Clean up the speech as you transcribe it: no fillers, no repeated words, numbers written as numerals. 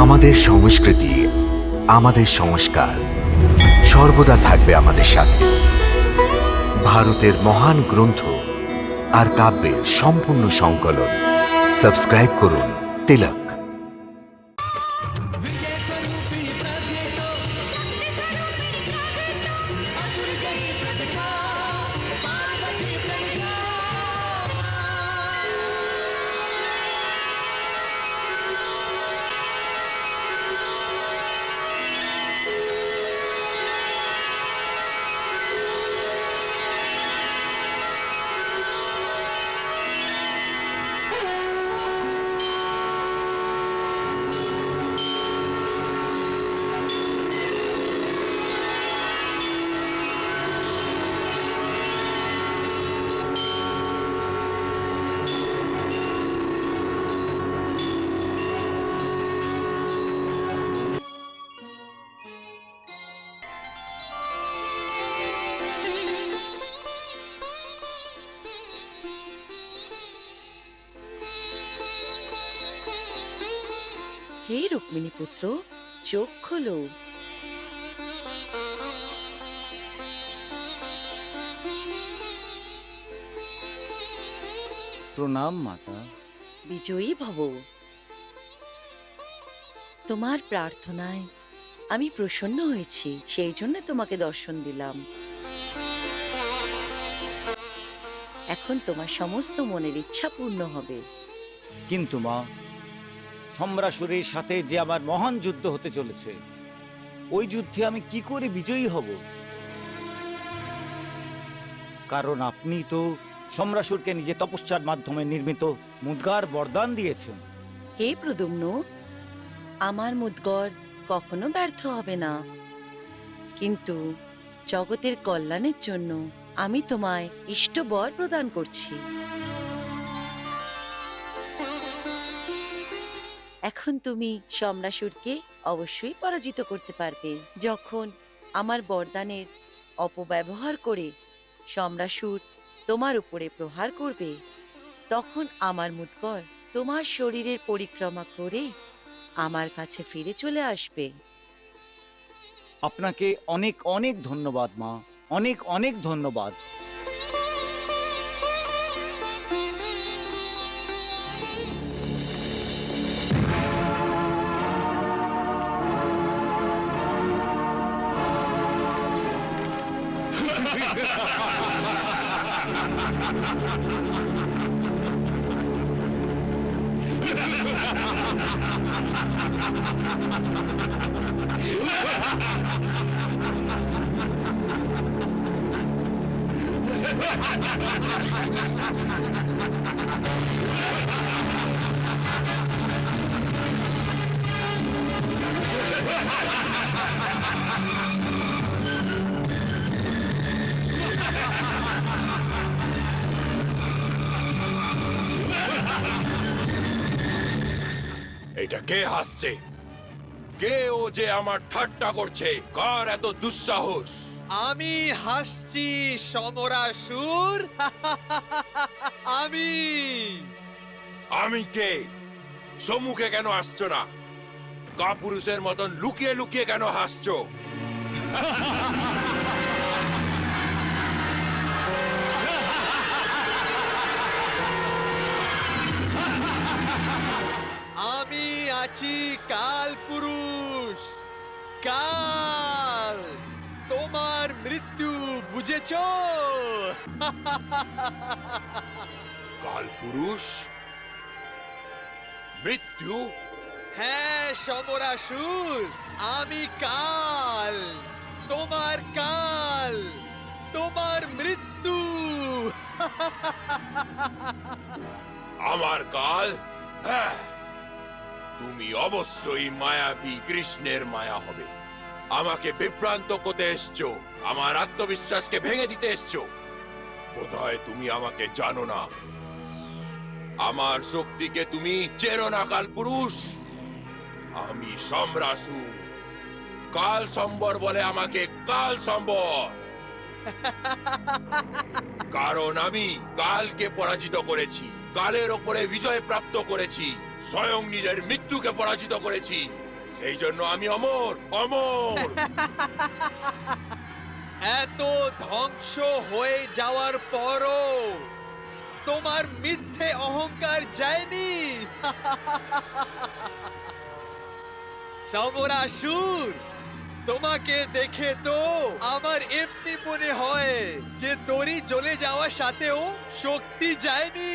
আমাদের সংস্কৃতি, আমাদের সংস্কার সর্বদা থাকবে আমাদের সাথে। ভারতের মহান গ্রন্থ আর কাব্যের সম্পূর্ণ সংকলন। সাবস্ক্রাইব করুন তিলক। হে রুক্মিণী পুত্র, চোখ খোলো। প্রণাম মাতা। বিজয়ী ভব। তোমার প্রার্থনায় আমি প্রসন্ন হয়েছি, সেই জন্য তোমাকে দর্শন দিলাম। এখন তোমার সমস্ত মনের ইচ্ছা পূর্ণ হবে। কিন্তু মা, সম্রাসুরের সাথে যে আমার মহান যুদ্ধ হতে চলেছে, ওই যুদ্ধে আমি কি করে বিজয়ী হব? কারণ আপনি তো সম্রাসুরকে নিজে তপস্যার মাধ্যমে নির্মিত মুদ্গার বরদান দিয়েছেন। হে প্রদ্যুম্ন, আমার মুদ্গর কখনো ব্যর্থ হবে না, কিন্তু জগতের কল্যাণের জন্য আমি তোমায় ইষ্ট বর প্রদান করছি। এখন তুমি সম্রাসুরকে অবশ্যই পরাজিত করতে পারবে। যখন আমার বরদানের অপব্যবহার করে সম্রাসুর তোমার উপরে প্রহার করবে, তখন আমার মুদ্গর তোমার শরীরের পরিক্রমা করে আমার কাছে ফিরে চলে আসবে। আপনাকে অনেক অনেক ধন্যবাদ মা, অনেক অনেক ধন্যবাদ। এটা কে হাসছে? কে ও যে আমার ঠাট্টা করছে? কার এত দুঃসাহস? আমি হাসছি সমরাসুর। আমি আমি কে? সম্মুখে কেন আসছো না? কাপুরুষের মতন লুকিয়ে লুকিয়ে কেন হাসছো? আমি আছি কাল পুরুষ। কাল, তোমার মৃত্যু বুঝেছো? কালপুরুষ? মৃত্যু? হ্যাঁ সমরাসুর, আমি কাল, তোমার কাল, তোমার মৃত্যু। আমার কাল? হ্যাঁ, তুমি অবশ্যই মায়াবী কৃষ্ণের মায়া হবে। আমাকে বিভ্রান্ত করতে এসছো, আমার আত্মবিশ্বাসকে ভেঙে দিতে এসছো। বোধহয় তুমি আমাকে জানো না, আমার শক্তিকে তুমি চেনো না কালপুরুষ। আমি সম্রাসু। কাল সম্বর বলে আমাকে কাল সম্বর, কারণ আমি কালকে পরাজিত করেছি, কালের ওপরে বিজয় প্রাপ্ত করেছি, স্বয়ং নিজের মৃত্যুকে পরাজিত করেছি। সেই জন্য আমি অমর অমর। এত ধ্বংস হয়ে যাওয়ার পরও তোমার মিথ্যে অহংকার যায়নি। সমরাসুর, তোমাকে দেখে তো আমার এমনি মনে হয় যে তরি জ্বলে যাওয়ার সাথেও শক্তি যায়নি।